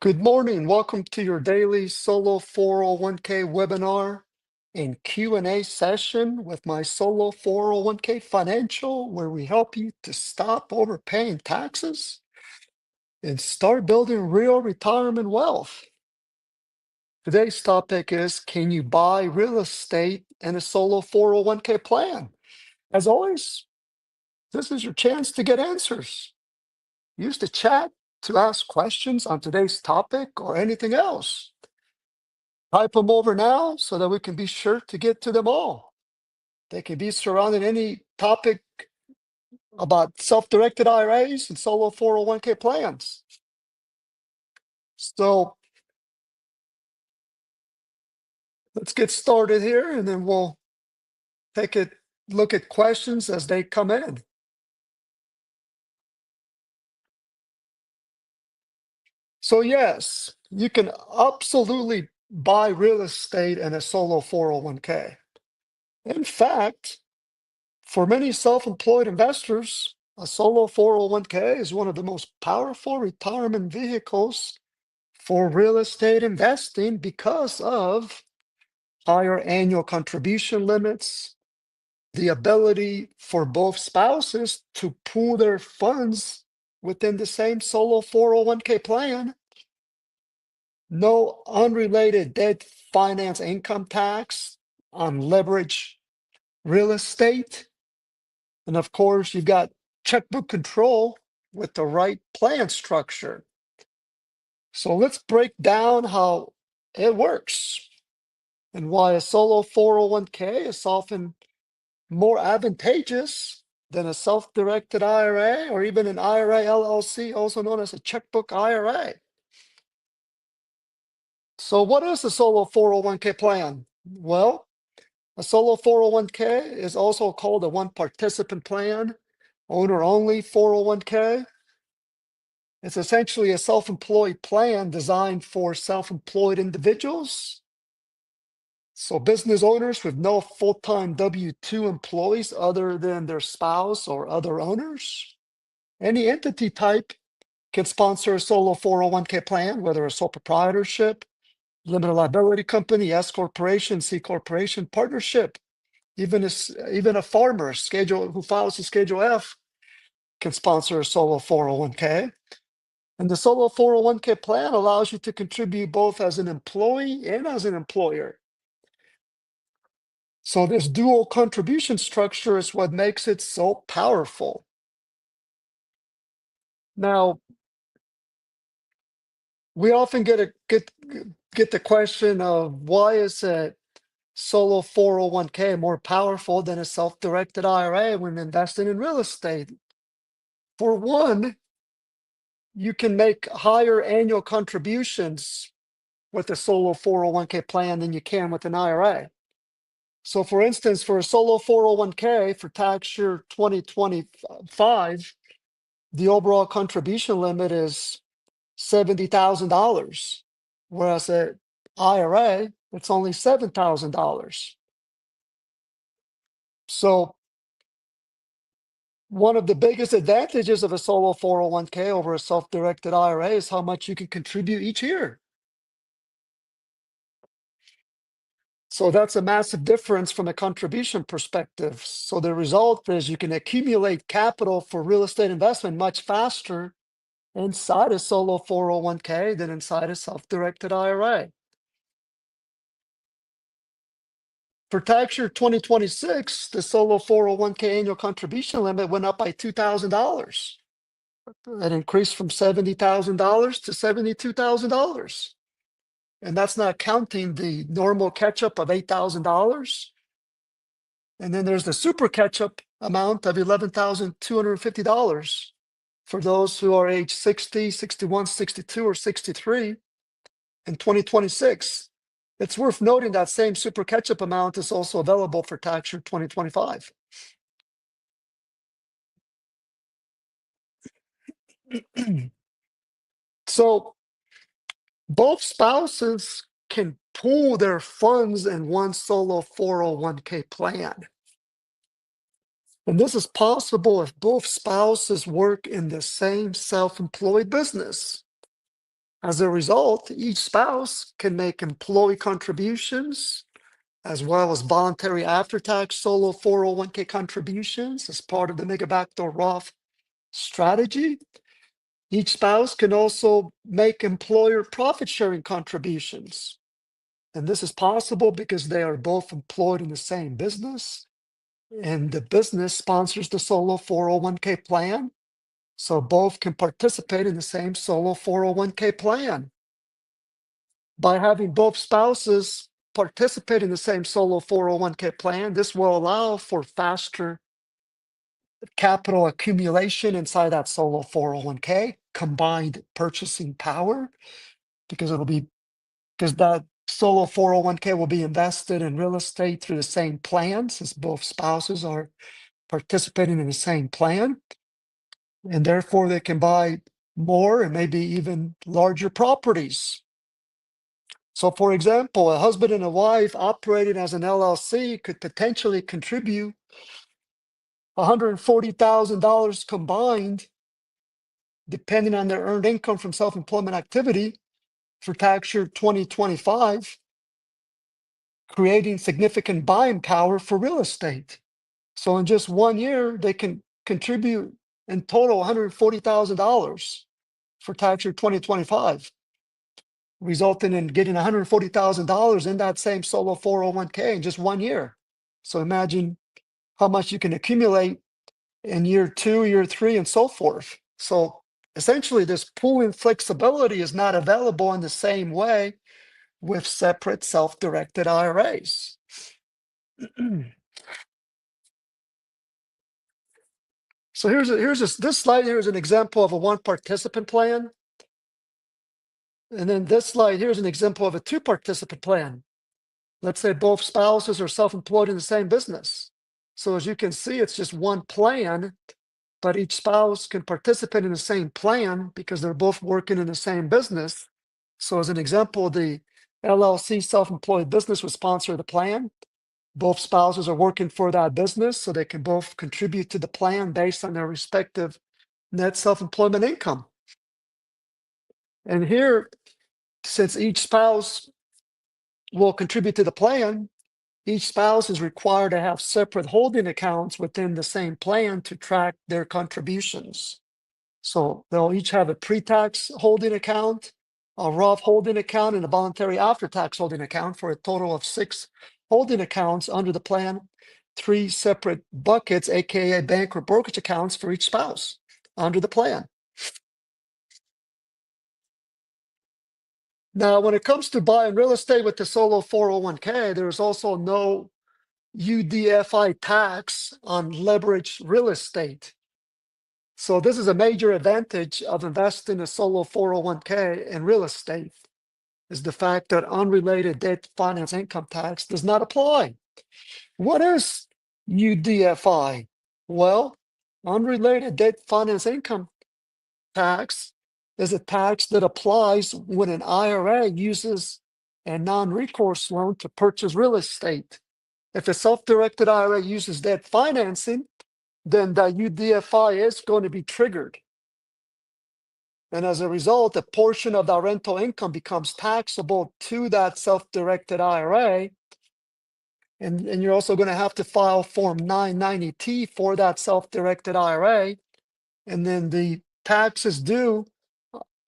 Good morning. Welcome to your daily solo 401k webinar and Q&A session with my solo 401k financial, where we help you to stop overpaying taxes and start building real retirement wealth. Today's topic is, can you buy real estate in a solo 401k plan? As always, this is your chance to get answers. Use the chat to ask questions on today's topic or anything else. Type them over now so that we can be sure to get to them all. They can be surrounding any topic about self-directed IRAs and solo 401k plans. So let's get started here, and then we'll take a look at questions as they come in. So yes, you can absolutely buy real estate in a solo 401k. In fact, for many self-employed investors, a solo 401k is one of the most powerful retirement vehicles for real estate investing because of higher annual contribution limits, the ability for both spouses to pool their funds within the same solo 401k plan, no unrelated debt finance income tax on leverage real estate, and of course, you've got checkbook control with the right plan structure. So let's break down how it works and why a solo 401k is often more advantageous than a self-directed IRA or even an IRA LLC, also known as a checkbook IRA. So what is a solo 401k plan? Well, a solo 401k is also called a one participant plan, owner only 401k. It's essentially a self-employed plan designed for self-employed individuals. So business owners with no full-time W-2 employees other than their spouse or other owners. Any entity type can sponsor a solo 401k plan, whether a sole proprietorship, limited liability company, S corporation, C corporation, partnership. Even a farmer who files a Schedule F can sponsor a solo 401k. And the solo 401k plan allows you to contribute both as an employee and as an employer. So this dual contribution structure is what makes it so powerful. Now, we often get the question of, why is a solo 401k more powerful than a self-directed IRA when investing in real estate? For one, you can make higher annual contributions with a solo 401k plan than you can with an IRA. So for instance, for a solo 401k for tax year 2025, the overall contribution limit is $70,000, whereas an IRA, it's only $7,000. So one of the biggest advantages of a solo 401k over a self-directed IRA is how much you can contribute each year. So that's a massive difference from a contribution perspective. So the result is you can accumulate capital for real estate investment much faster inside a solo 401k than inside a self-directed IRA. For tax year 2026, the solo 401k annual contribution limit went up by $2,000. It increased from $70,000 to $72,000. And that's not counting the normal catch-up of $8,000. And then there's the super catch-up amount of $11,250 for those who are age 60, 61, 62, or 63 in 2026. It's worth noting that same super catch-up amount is also available for tax year 2025. So both spouses can pool their funds in one solo 401k plan. And this is possible if both spouses work in the same self-employed business. As a result, each spouse can make employee contributions as well as voluntary after-tax solo 401k contributions as part of the Mega Backdoor Roth strategy. Each spouse can also make employer profit-sharing contributions. And this is possible because they are both employed in the same business, and the business sponsors the solo 401k plan. So both can participate in the same solo 401k plan. By having both spouses participate in the same solo 401k plan, this will allow for faster capital accumulation inside that solo 401k, combined purchasing power, because that solo 401k will be invested in real estate through the same plan, since both spouses are participating in the same plan, and therefore they can buy more and maybe even larger properties. So, for example, a husband and a wife operating as an LLC could potentially contribute $140,000 combined, depending on their earned income from self-employment activity for tax year 2025, creating significant buying power for real estate. So in just 1 year, they can contribute in total $140,000 for tax year 2025, resulting in getting $140,000 in that same solo 401k in just 1 year. So imagine how much you can accumulate in year 2, year 3, and so forth. So essentially, this pooling flexibility is not available in the same way with separate self-directed IRAs. So this slide here is an example of a one participant plan. And then this slide here is an example of a two participant plan. Let's say both spouses are self-employed in the same business. So as you can see, it's just one plan, but each spouse can participate in the same plan because they're both working in the same business. So as an example, the LLC self-employed business would sponsor the plan. Both spouses are working for that business, so they can both contribute to the plan based on their respective net self-employment income. And here, since each spouse will contribute to the plan, each spouse is required to have separate holding accounts within the same plan to track their contributions. So they'll each have a pre-tax holding account, a Roth holding account, and a voluntary after-tax holding account for a total of 6 holding accounts under the plan, 3 separate buckets, aka bank or brokerage accounts for each spouse under the plan. Now, when it comes to buying real estate with the solo 401k, there's also no UDFI tax on leveraged real estate. So this is a major advantage of investing a solo 401k in real estate, is the fact that unrelated debt finance income tax does not apply. What is UDFI? Well, unrelated debt finance income tax is a tax that applies when an IRA uses a non-recourse loan to purchase real estate. If a self-directed IRA uses debt financing, then the UDFI is going to be triggered. And as a result, a portion of the rental income becomes taxable to that self-directed IRA. And you're also going to have to file Form 990T for that self-directed IRA. And then the taxes due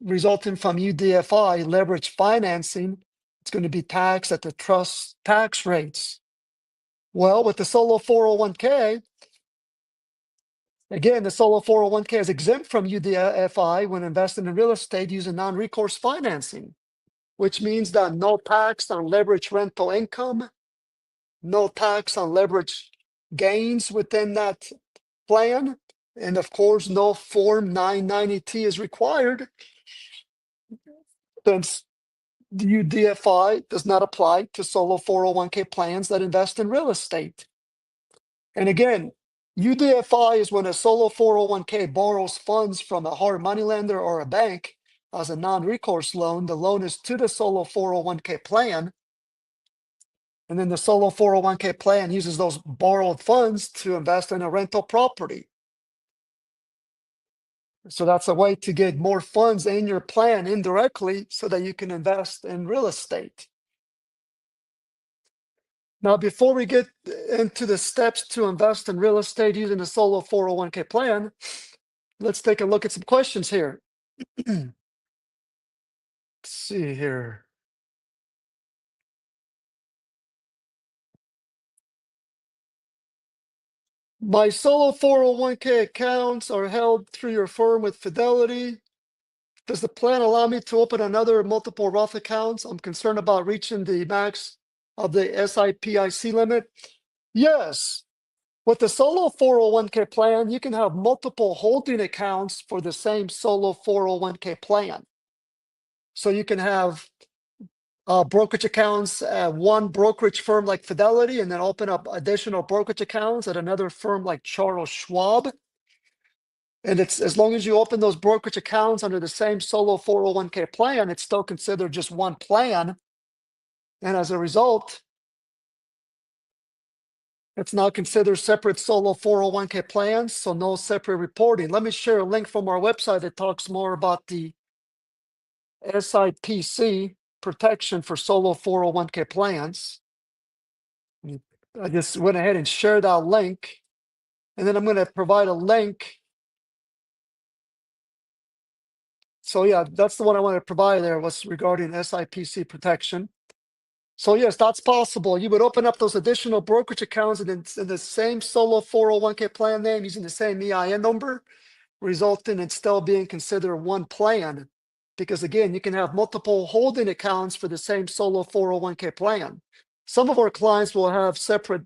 resulting from UDFI leverage financing, it's going to be taxed at the trust tax rates. Well, with the solo 401k, again, the solo 401k is exempt from UDFI when investing in real estate using non-recourse financing, which means that no tax on leverage rental income, no tax on leverage gains within that plan, and of course, no Form 990T is required, since the UDFI does not apply to solo 401k plans that invest in real estate. And again, UDFI is when a solo 401k borrows funds from a hard money lender or a bank as a non-recourse loan. The loan is to the solo 401k plan. And then the solo 401k plan uses those borrowed funds to invest in a rental property. So that's a way to get more funds in your plan indirectly so that you can invest in real estate. Now, before we get into the steps to invest in real estate using a solo 401k plan, let's take a look at some questions here. Let's see here. My solo 401k accounts are held through your firm with Fidelity. Does the plan allow me to open another multiple Roth accounts? I'm concerned about reaching the max of the SIPIC limit. Yes. With the solo 401k plan, you can have multiple holding accounts for the same solo 401k plan. So you can have brokerage accounts at one brokerage firm like Fidelity, and then open up additional brokerage accounts at another firm like Charles Schwab. And it's as long as you open those brokerage accounts under the same solo 401k plan, it's still considered just one plan. And as a result, it's now considered separate solo 401k plans, so no separate reporting. Let me share a link from our website that talks more about the SIPC protection for solo 401k plans. I just went ahead and shared that link. And then I'm going to provide a link. So yeah, that's the one I wanted to provide there, was regarding SIPC protection. So yes, that's possible. You would open up those additional brokerage accounts in the same solo 401k plan name using the same EIN number, resulting in still being considered one plan. Because again, you can have multiple holding accounts for the same solo 401k plan. Some of our clients will have separate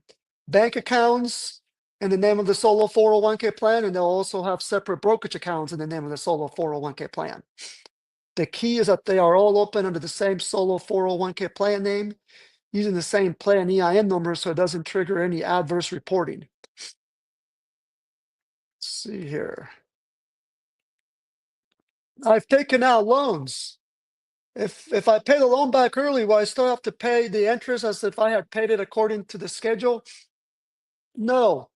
bank accounts in the name of the solo 401k plan, and they'll also have separate brokerage accounts in the name of the solo 401k plan. The key is that they are all open under the same solo 401k plan name, using the same plan EIN number, so it doesn't trigger any adverse reporting. Let's see here. I've taken out loans. If I pay the loan back early, will I still have to pay the interest as if I had paid it according to the schedule? No.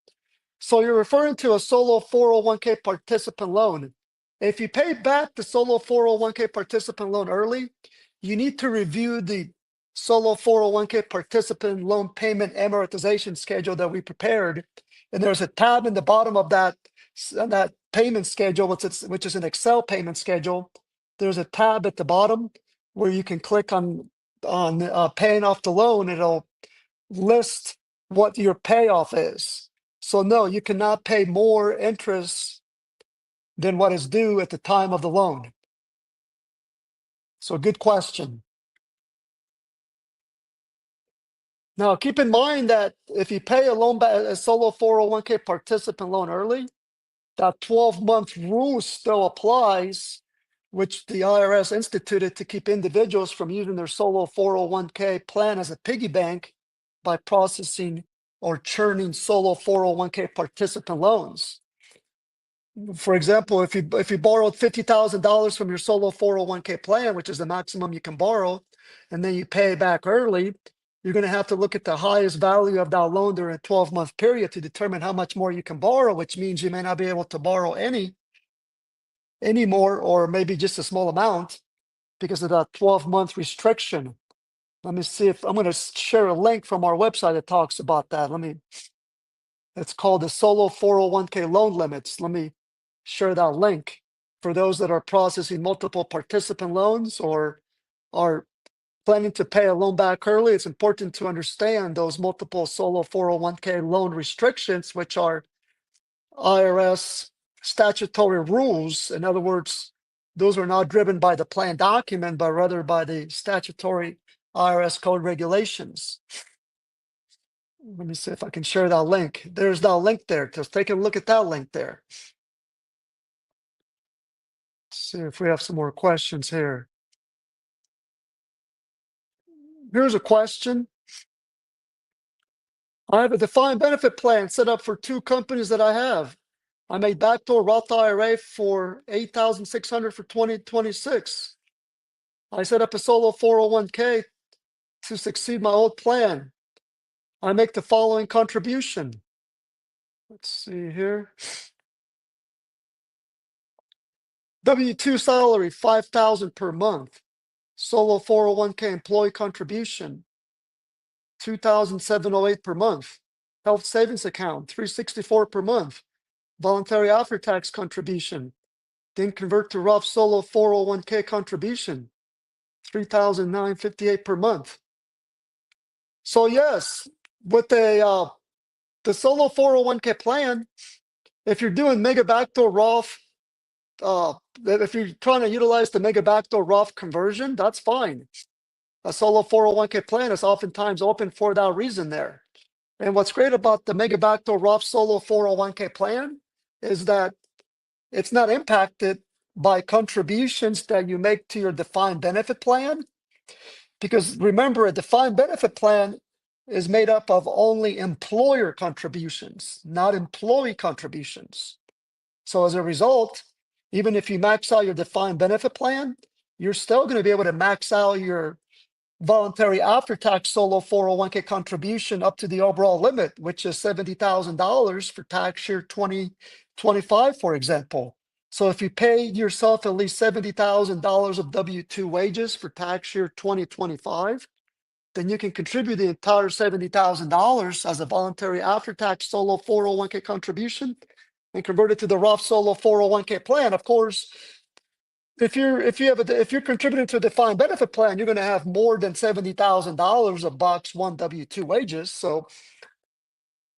So you're referring to a solo 401k participant loan. If you pay back the solo 401k participant loan early, you need to review the solo 401k participant loan payment amortization schedule that we prepared. And there's a tab in the bottom of that payment schedule, which is an Excel payment schedule. There's a tab at the bottom where you can click on paying off the loan. It'll list what your payoff is. So no, you cannot pay more interest than what is due at the time of the loan. So good question. Now keep in mind that if you pay a loan back, a solo 401k participant loan early, that 12-month rule still applies, which the IRS instituted to keep individuals from using their solo 401k plan as a piggy bank by processing or churning solo 401k participant loans. For example, if you borrowed $50,000 from your solo 401k plan, which is the maximum you can borrow, and then you pay back early, you're going to have to look at the highest value of that loan during a 12-month period to determine how much more you can borrow, which means you may not be able to borrow any more, or maybe just a small amount because of that 12-month restriction. Let me see if I'm going to share a link from our website that talks about that. It's called the solo 401k loan limits. Let me share that link for those that are processing multiple participant loans or are planning to pay a loan back early. It's important to understand those multiple solo 401k loan restrictions, which are IRS statutory rules. In other words, those are not driven by the plan document, but rather by the statutory IRS code regulations. Let me see if I can share that link. There's that link there. Just take a look at that link there. Let's see if we have some more questions here. Here's a question. I have a defined benefit plan set up for two companies that I have. I made backdoor Roth IRA for $8,600 for 2026. I set up a solo 401k to succeed my old plan. I make the following contribution. Let's see here. W-2 salary, 5,000 per month. Solo 401k employee contribution, 2,708 per month. Health savings account, 364 per month. Voluntary after-tax contribution. Then convert to Roth solo 401k contribution, 3,958 per month. So yes, with the solo 401k plan, if you're doing mega backdoor Roth, if you're trying to utilize the mega backdoor Roth conversion, that's fine. A solo 401k plan is oftentimes open for that reason there. And what's great about the mega backdoor Roth solo 401k plan is that it's not impacted by contributions that you make to your defined benefit plan. Because remember, a defined benefit plan is made up of only employer contributions, not employee contributions. So as a result, even if you max out your defined benefit plan, you're still going to be able to max out your voluntary after-tax solo 401k contribution up to the overall limit, which is $70,000 for tax year 2025, for example. So if you pay yourself at least $70,000 of W-2 wages for tax year 2025, then you can contribute the entire $70,000 as a voluntary after-tax solo 401k contribution and convert it to the Roth solo 401k plan. Of course, if you're contributing to a defined benefit plan, you're going to have more than $70,000 of box one W-2 wages. So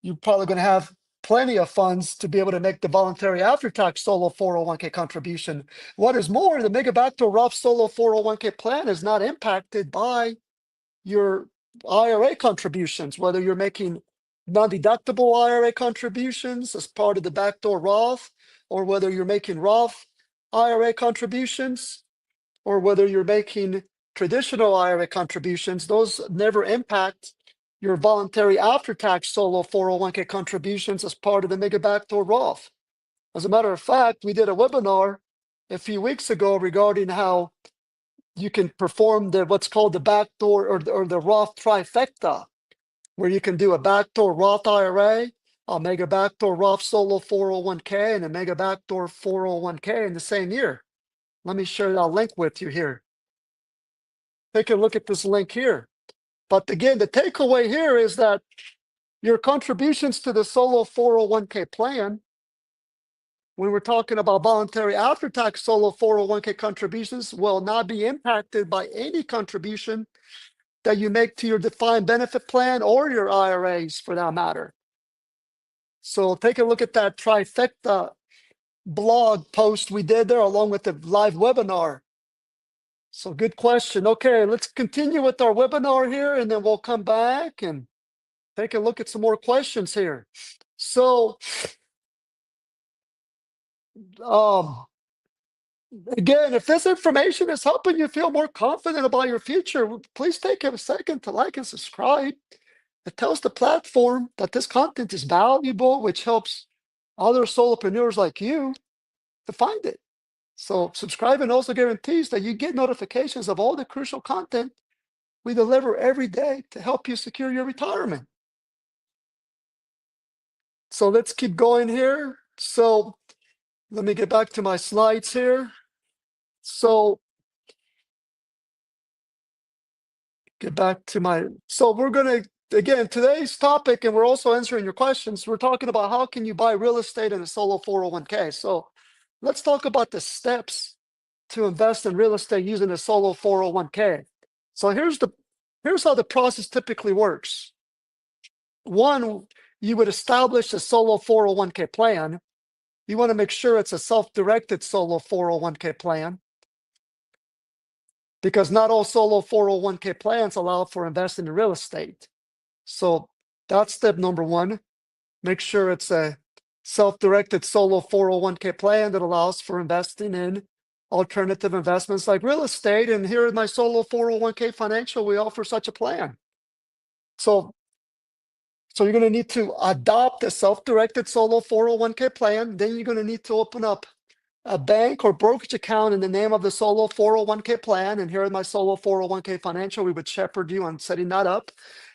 you're probably going to have plenty of funds to be able to make the voluntary after-tax solo 401k contribution. What is more, the mega backdoor Roth solo 401k plan is not impacted by your IRA contributions, whether you're making non-deductible IRA contributions as part of the backdoor Roth, or whether you're making Roth IRA contributions, or whether you're making traditional IRA contributions. Those never impact your voluntary after-tax solo 401k contributions as part of the mega backdoor Roth. As a matter of fact, we did a webinar a few weeks ago regarding how you can perform what's called the backdoor or the Roth trifecta, where you can do a backdoor Roth IRA, a mega backdoor Roth solo 401k, and a mega backdoor 401k in the same year. Let me share that link with you here. Take a look at this link here. But again, the takeaway here is that your contributions to the solo 401k plan, when we're talking about voluntary after-tax solo 401k contributions, will not be impacted by any contribution that you make to your defined benefit plan or your IRAs for that matter. So take a look at that trifecta blog post we did there along with the live webinar. So good question. Okay, let's continue with our webinar here and then we'll come back and take a look at some more questions here. So again, if this information is helping you feel more confident about your future, please take a second to like and subscribe. It tells the platform that this content is valuable, which helps other solopreneurs like you to find it. So subscribing also guarantees that you get notifications of all the crucial content we deliver every day to help you secure your retirement. So let's keep going here. So let me get back to my slides here. So we're going to, again, today's topic, and we're also answering your questions. We're talking about how can you buy real estate in a solo 401k. So let's talk about the steps to invest in real estate using a solo 401k. So here's how the process typically works. One, you would establish a solo 401k plan. You want to make sure it's a self-directed solo 401k plan, because not all solo 401k plans allow for investing in real estate. So that's step number one. Make sure it's a self-directed solo 401k plan that allows for investing in alternative investments like real estate. And here in my solo 401k financial, we offer such a plan. So you're going to need to adopt a self-directed solo 401k plan. Then you're going to need to open up a bank or brokerage account in the name of the solo 401k plan. And here in my solo 401k financial, we would shepherd you on setting that up.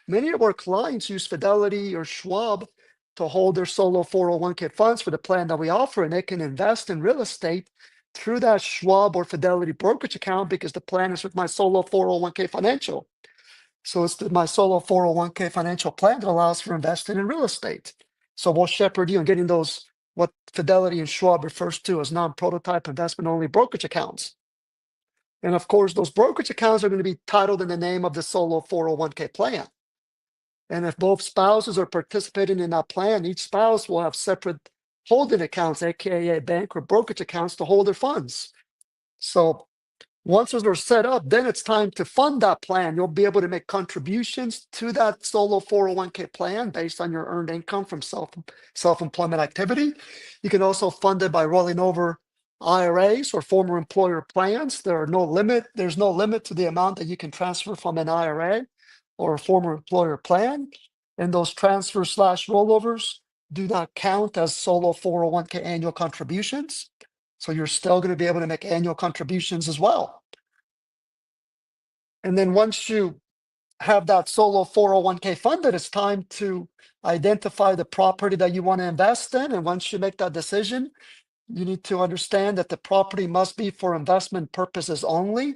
Many of our clients use Fidelity or Schwab to hold their solo 401k funds for the plan that we offer, and they can invest in real estate through that Schwab or Fidelity brokerage account because the plan is with my solo 401k financial. So it's my solo 401k financial plan that allows for investing in real estate. So we'll shepherd you in getting those, what Fidelity and Schwab refers to as non-prototype investment only brokerage accounts. And of course, those brokerage accounts are going to be titled in the name of the solo 401k plan. And if both spouses are participating in that plan, each spouse will have separate holding accounts, aka bank or brokerage accounts, to hold their funds. So once those are set up, then it's time to fund that plan. You'll be able to make contributions to that solo 401k plan based on your earned income from self-employment activity. You can also fund it by rolling over IRAs or former employer plans. There's no limit to the amount that you can transfer from an IRA or a former employer plan. And those transfers / rollovers do not count as solo 401k annual contributions. So you're still going to be able to make annual contributions as well. And then once you have that solo 401k funded, it's time to identify the property that you want to invest in. And once you make that decision, you need to understand that the property must be for investment purposes only,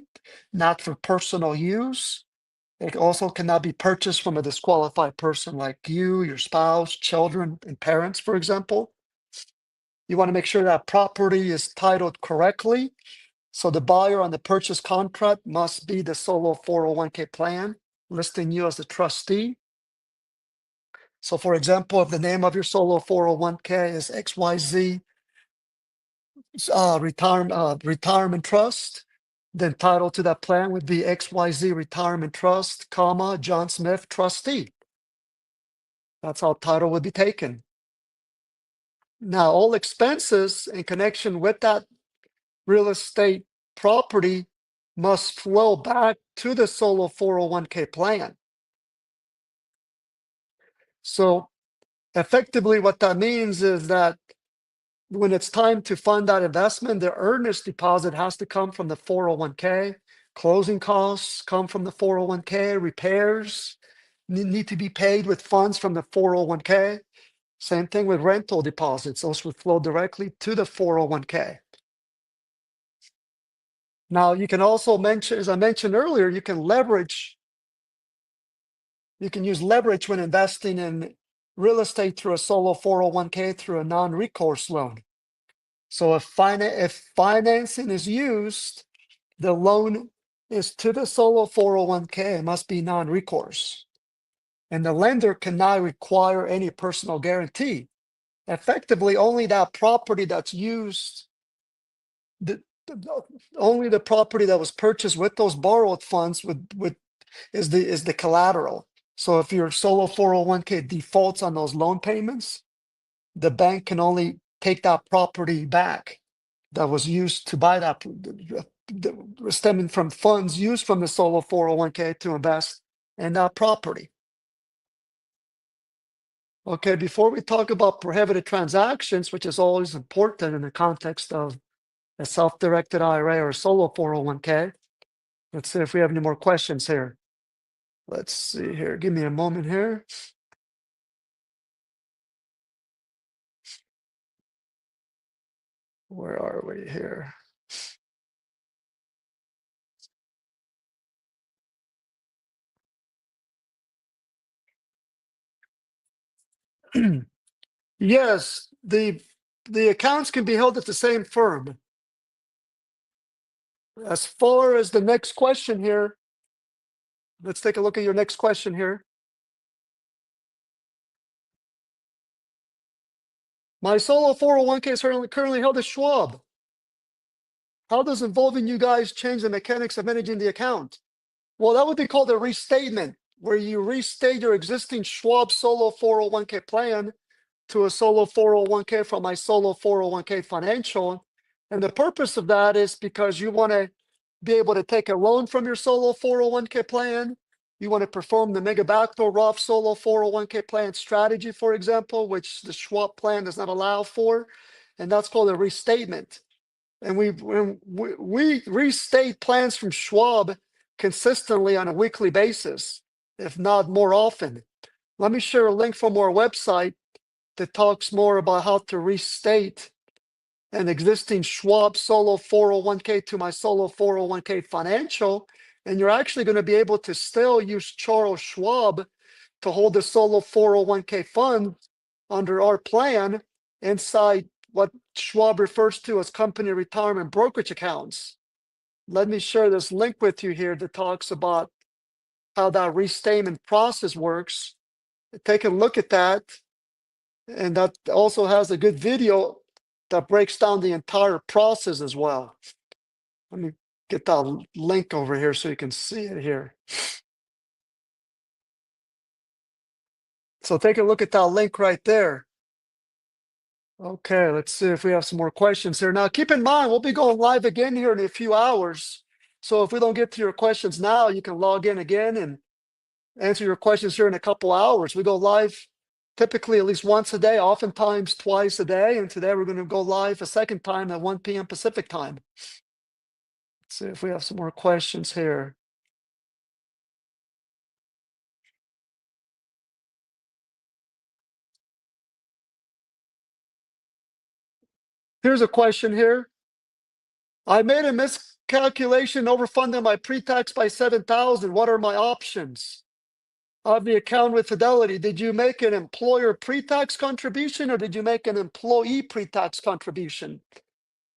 not for personal use. It also cannot be purchased from a disqualified person like you, your spouse, children, and parents, for example. You want to make sure that property is titled correctly. So the buyer on the purchase contract must be the solo 401k plan, listing you as the trustee. So for example, if the name of your solo 401k is XYZ retirement trust, then title to that plan would be XYZ retirement trust, comma, John Smith trustee. That's how title would be taken. Now, all expenses in connection with that real estate property must flow back to the solo 401k plan. So effectively, what that means is that when it's time to fund that investment, the earnest deposit has to come from the 401k. Closing costs come from the 401k. Repairs need to be paid with funds from the 401k. Same thing with rental deposits. Those would flow directly to the 401k. Now, you can also mention, as I mentioned earlier, you can use leverage when investing in real estate through a solo 401k through a non-recourse loan. So if financing is used, the loan is to the solo 401k. It must be non-recourse. And the lender cannot require any personal guarantee. Effectively, only that property that's used, only the property that was purchased with those borrowed funds is the collateral. So if your solo 401k defaults on those loan payments, the bank can only take that property back that was used to buy that, stemming from funds used from the solo 401k to invest in that property. Okay, before we talk about prohibited transactions, which is always important in the context of a self-directed IRA or a solo 401k, let's see if we have any more questions here. Let's see here. Give me a moment here. Where are we here? Yes, the accounts can be held at the same firm. As far as the next question here, let's take a look at your next question here. My solo 401k is currently held at Schwab. How does involving you guys change the mechanics of managing the account? Well, that would be called a restatement, where you restate your existing Schwab solo 401k plan to a solo 401k from my solo 401k financial. And the purpose of that is because you want to be able to take a loan from your solo 401k plan. You want to perform the mega backdoor Roth solo 401k plan strategy, for example, which the Schwab plan does not allow for. And that's called a restatement. And we restate plans from Schwab consistently on a weekly basis, if not more often. Let me share a link from our website that talks more about how to restate an existing Schwab solo 401k to my solo 401k financial, and you're actually going to be able to still use Charles Schwab to hold the solo 401k fund under our plan inside what Schwab refers to as company retirement brokerage accounts. Let me share this link with you here that talks about how that restatement process works. Take a look at that. And that also has a good video that breaks down the entire process as well. Let me get that link over here so you can see it here. So take a look at that link right there. Okay, let's see if we have some more questions here. Now, keep in mind, we'll be going live again here in a few hours. So if we don't get to your questions now, you can log in again and answer your questions here in a couple hours. We go live typically at least once a day, oftentimes twice a day. And today we're going to go live a second time at 1 p.m. Pacific time. Let's see if we have some more questions here. Here's a question here. I made a miscalculation overfunding my pre-tax by $7,000. What are my options? Of the account with Fidelity, did you make an employer pre-tax contribution or did you make an employee pre-tax contribution?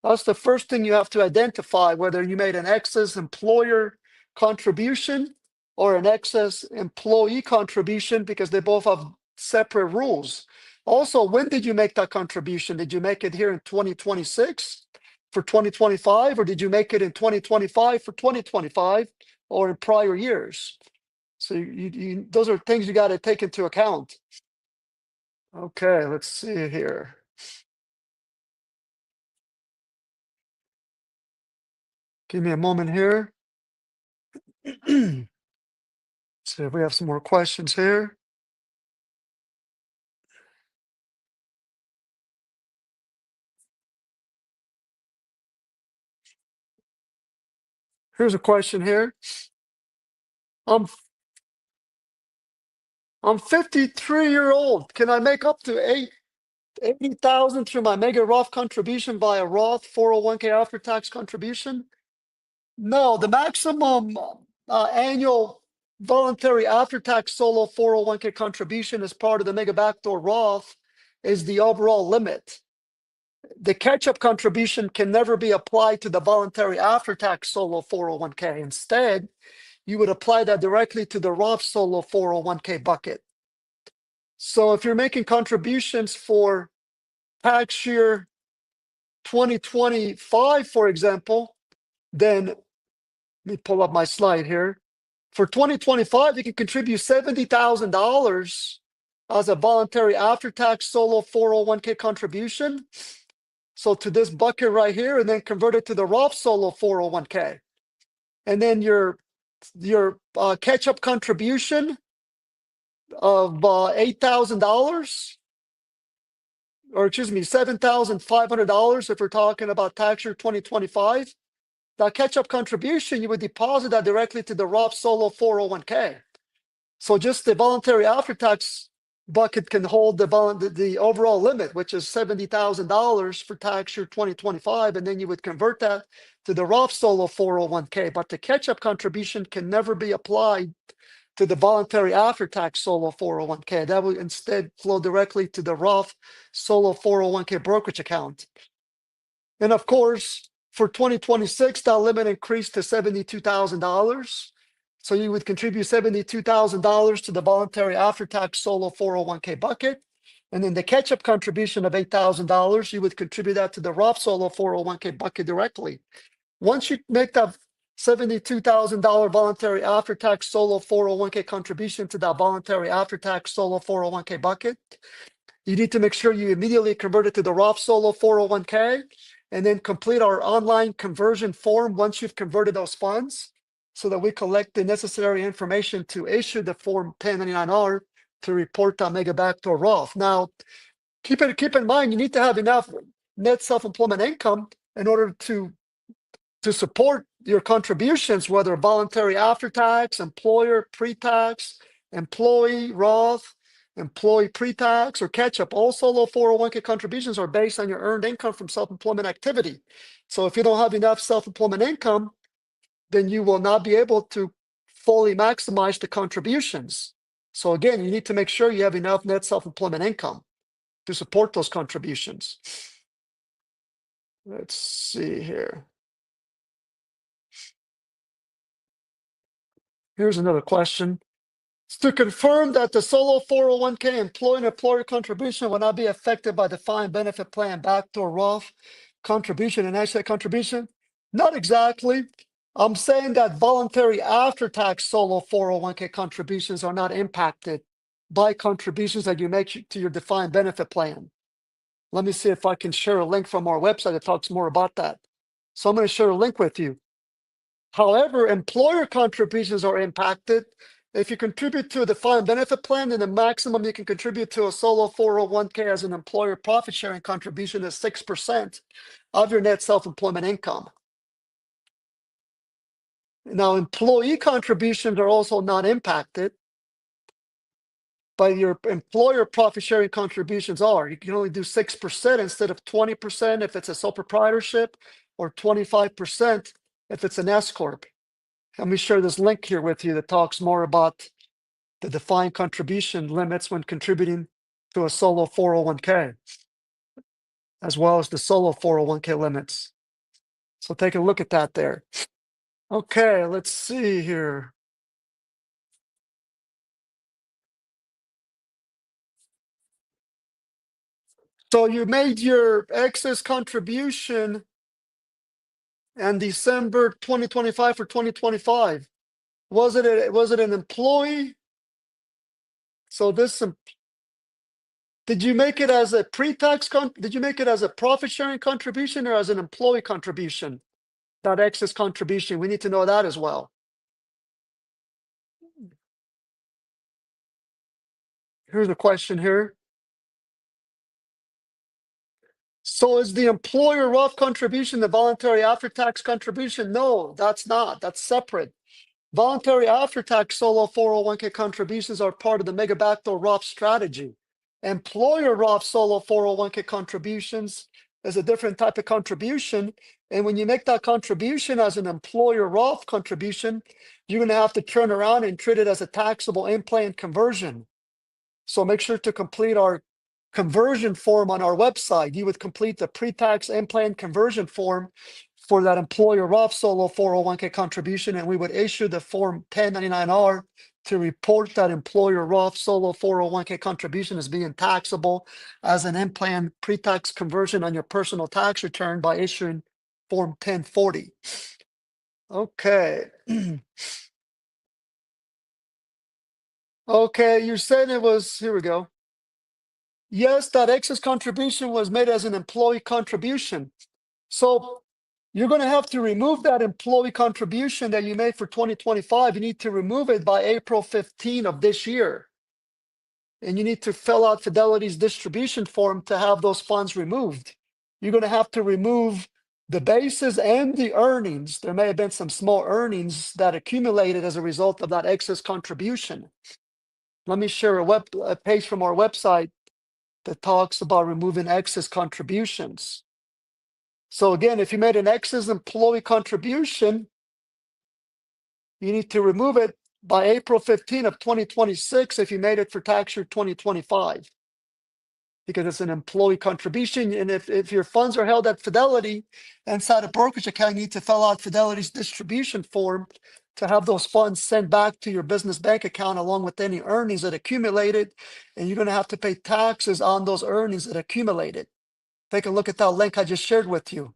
That's the first thing you have to identify, whether you made an excess employer contribution or an excess employee contribution, because they both have separate rules. Also, when did you make that contribution? Did you make it here in 2026 for 2025, or did you make it in 2025 for 2025 or in prior years? So those are things you got to take into account. Okay, let's see here. Give me a moment here. See if we have some more questions here. Here's a question here. I'm 53-year-old. Can I make up to 80,000 through my mega Roth contribution by a Roth 401k after tax contribution? No, the maximum annual voluntary after tax solo 401k contribution as part of the mega backdoor Roth is the overall limit. The catch-up contribution can never be applied to the voluntary after-tax solo 401k. Instead, you would apply that directly to the Roth solo 401k bucket. So if you're making contributions for tax year 2025, for example, then let me pull up my slide here. For 2025, you can contribute $70,000 as a voluntary after-tax solo 401k contribution. So to this bucket right here, and then convert it to the Roth solo 401k. And then your catch-up contribution of $8,000, or excuse me, $7,500 if we're talking about tax year 2025. That catch-up contribution, you would deposit that directly to the Roth solo 401k. So just the voluntary after-tax bucket can hold the overall limit, which is $70,000 for tax year 2025, and then you would convert that to the Roth solo 401k. But the catch-up contribution can never be applied to the voluntary after-tax solo 401k. That would instead flow directly to the Roth solo 401k brokerage account. And of course, for 2026, that limit increased to $72,000. So you would contribute $72,000 to the voluntary after-tax solo 401k bucket. And then the catch-up contribution of $8,000, you would contribute that to the Roth solo 401k bucket directly. Once you make that $72,000 voluntary after-tax solo 401k contribution to that voluntary after-tax solo 401k bucket, you need to make sure you immediately convert it to the Roth solo 401k and then complete our online conversion form once you've converted those funds, so that we collect the necessary information to issue the Form 1099-R to report that mega backdoor Roth. Now, keep in mind, you need to have enough net self-employment income in order to support your contributions, whether voluntary after-tax, employer pre-tax, employee, Roth. employee pre-tax, or catch-up. All solo 401k contributions are based on your earned income from self-employment activity. So if you don't have enough self-employment income, then you will not be able to fully maximize the contributions. So again, you need to make sure you have enough net self-employment income to support those contributions. Let's see here. Here's another question. To confirm that the solo 401k employee and employer contribution will not be affected by defined benefit plan, backdoor Roth contribution, and asset contribution? Not exactly. I'm saying that voluntary after-tax solo 401k contributions are not impacted by contributions that you make to your defined benefit plan. Let me see if I can share a link from our website that talks more about that. So I'm going to share a link with you. However, employer contributions are impacted. If you contribute to a defined benefit plan, then the maximum you can contribute to a solo 401k as an employer profit sharing contribution is 6% of your net self-employment income. Now, employee contributions are also not impacted, but your employer profit sharing contributions are. You can only do 6% instead of 20% if it's a sole proprietorship, or 25% if it's an S corp. Let me share this link here with you that talks more about the defined contribution limits when contributing to a solo 401k, as well as the solo 401k limits. So take a look at that there. Okay, let's see here. So you made your excess contribution in December 2025 for 2025. Was it an employee? So did you make it as a pre-tax did you make it as a profit sharing contribution or as an employee contribution? That excess contribution, we need to know that as well. Here's a question here. So is the employer Roth contribution the voluntary after-tax contribution? No, that's not. That's separate. Voluntary after-tax solo 401k contributions are part of the mega backdoor Roth strategy. Employer Roth solo 401k contributions is a different type of contribution. And when you make that contribution as an employer Roth contribution, you're going to have to turn around and treat it as a taxable in-plan conversion. So make sure to complete our conversion form on our website. You would complete the pre-tax in-plan conversion form for that employer Roth solo 401k contribution, and we would issue the form 1099-R to report that employer Roth solo 401k contribution as being taxable as an in-plan pre-tax conversion on your personal tax return by issuing form 1040. Okay. Okay, you said it was, here we go. Yes, that excess contribution was made as an employee contribution. So you're going to have to remove that employee contribution that you made for 2025. You need to remove it by April 15 of this year. And you need to fill out Fidelity's distribution form to have those funds removed. You're going to have to remove the basis and the earnings. There may have been some small earnings that accumulated as a result of that excess contribution. Let me share a page from our website that talks about removing excess contributions. So again, if you made an excess employee contribution, you need to remove it by April 15 of 2026 if you made it for tax year 2025, because it's an employee contribution. And if your funds are held at Fidelity inside a brokerage account, you need to fill out Fidelity's distribution form to have those funds sent back to your business bank account along with any earnings that accumulated. And you're going to have to pay taxes on those earnings that accumulated. Take a look at that link I just shared with you.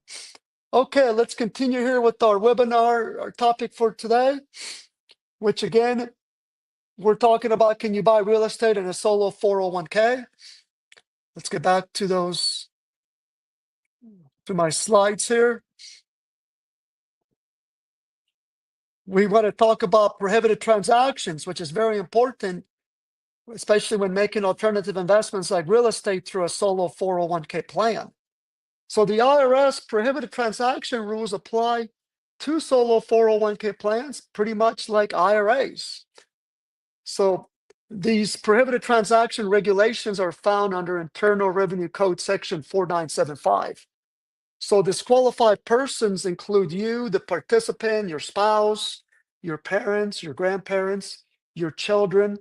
Okay, let's continue here with our webinar, our topic for today, which again, we're talking about, can you buy real estate in a solo 401k? Let's get back to my slides here. We want to talk about prohibited transactions, which is very important, especially when making alternative investments like real estate through a solo 401k plan. So the IRS prohibited transaction rules apply to solo 401k plans, pretty much like IRAs. So These prohibited transaction regulations are found under Internal Revenue Code Section 4975. So disqualified persons include you, the participant, your spouse, your parents, your grandparents, your children,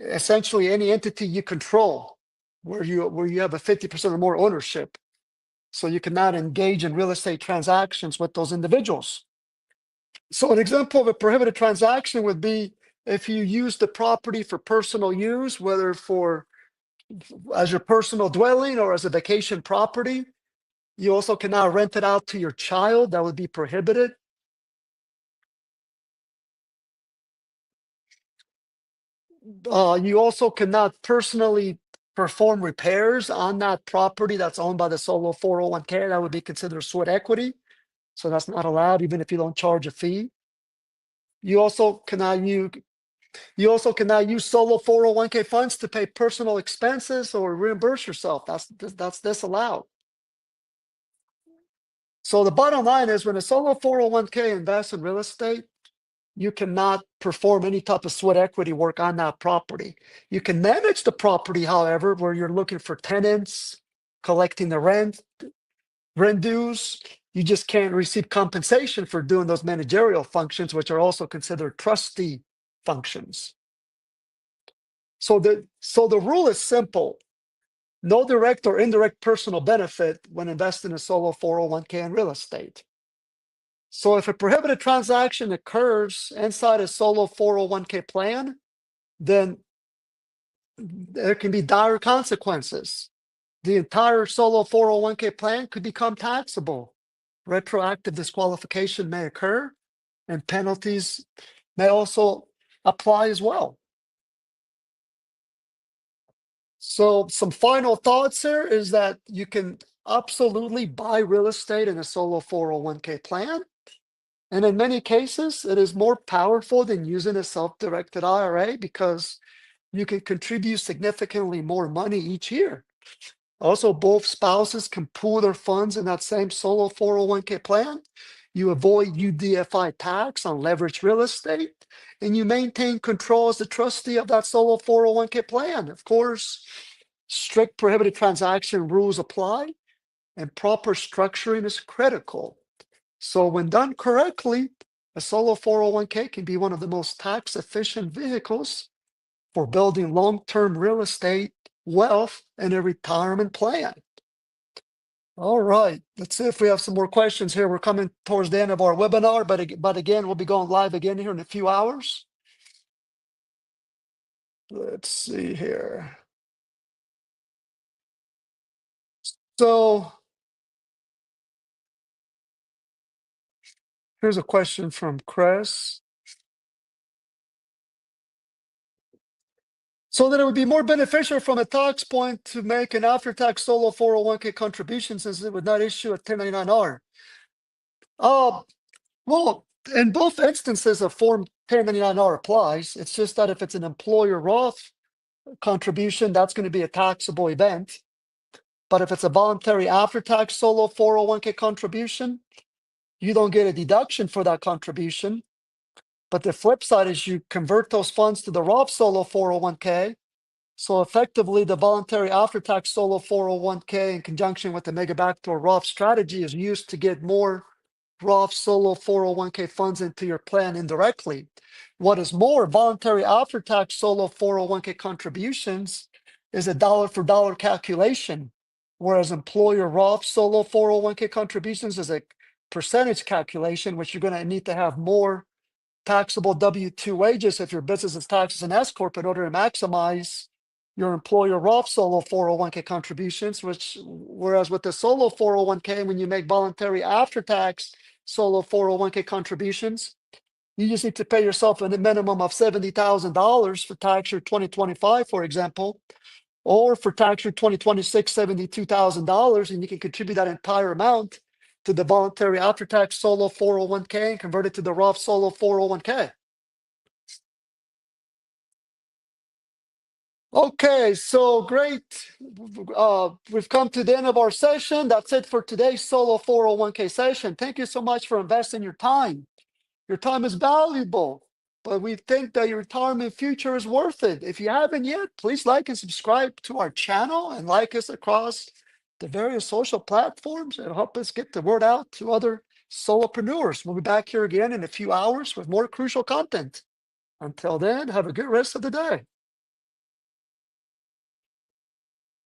essentially any entity you control where you have a 50% or more ownership. So you cannot engage in real estate transactions with those individuals. So an example of a prohibited transaction would be if you use the property for personal use, whether for as your personal dwelling or as a vacation property. You also cannot rent it out to your child. That would be prohibited. You also cannot personally perform repairs on that property that's owned by the solo 401k. That would be considered sweat equity. So that's not allowed, even if you don't charge a fee. You also cannot use solo 401k funds to pay personal expenses or reimburse yourself. That's disallowed. So the bottom line is when a solo 401k invests in real estate, you cannot perform any type of sweat equity work on that property. You can manage the property, however, where you're looking for tenants, collecting the rent dues. You just can't receive compensation for doing those managerial functions, which are also considered trustee functions. So the rule is simple. No direct or indirect personal benefit when investing in a solo 401k in real estate. So if a prohibited transaction occurs inside a solo 401k plan, then there can be dire consequences. The entire solo 401k plan could become taxable. Retroactive disqualification may occur, and penalties may also apply as well. So some final thoughts here is that you can absolutely buy real estate in a solo 401k plan. And in many cases, it is more powerful than using a self-directed IRA because you can contribute significantly more money each year. Also, both spouses can pool their funds in that same solo 401k plan. You avoid UDFI tax on leveraged real estate, and you maintain control as the trustee of that solo 401k plan. Of course, strict prohibited transaction rules apply, and proper structuring is critical. So when done correctly, a solo 401k can be one of the most tax efficient vehicles for building long-term real estate wealth in a retirement plan. All right, let's see if we have some more questions here. We're coming towards the end of our webinar, but again, we'll be going live again here in a few hours. Let's see here. So here's a question from Chris. So that it would be more beneficial from a tax point to make an after-tax solo 401k contribution since it would not issue a 1099-R. Well, in both instances, a Form 1099-R applies. It's just that if it's an employer Roth contribution, that's going to be a taxable event. But if it's a voluntary after-tax solo 401k contribution, you don't get a deduction for that contribution. But the flip side is you convert those funds to the Roth solo 401k. So effectively, the voluntary after-tax solo 401k in conjunction with the mega backdoor Roth strategy is used to get more Roth solo 401k funds into your plan indirectly. What is more, voluntary after-tax solo 401k contributions is a dollar for dollar calculation, whereas employer Roth solo 401k contributions is a percentage calculation, which you're going to need to have more taxable W-2 wages if your business is taxed as an S corp in order to maximize your employer Roth solo 401k contributions, whereas with the solo 401k, when you make voluntary after-tax solo 401k contributions, you just need to pay yourself a minimum of $70,000 for tax year 2025, for example, or for tax year 2026, $72,000, and you can contribute that entire amount to the voluntary after-tax solo 401k and convert it to the Roth solo 401k. Okay, so great. We've come to the end of our session. That's it for today's solo 401k session. Thank you so much for investing your time. Your time is valuable. but we think that your retirement future is worth it. If you haven't yet, please like and subscribe to our channel and like us across the various social platforms and help us get the word out to other solopreneurs. We'll be back here again in a few hours with more crucial content. Until then, have a good rest of the day.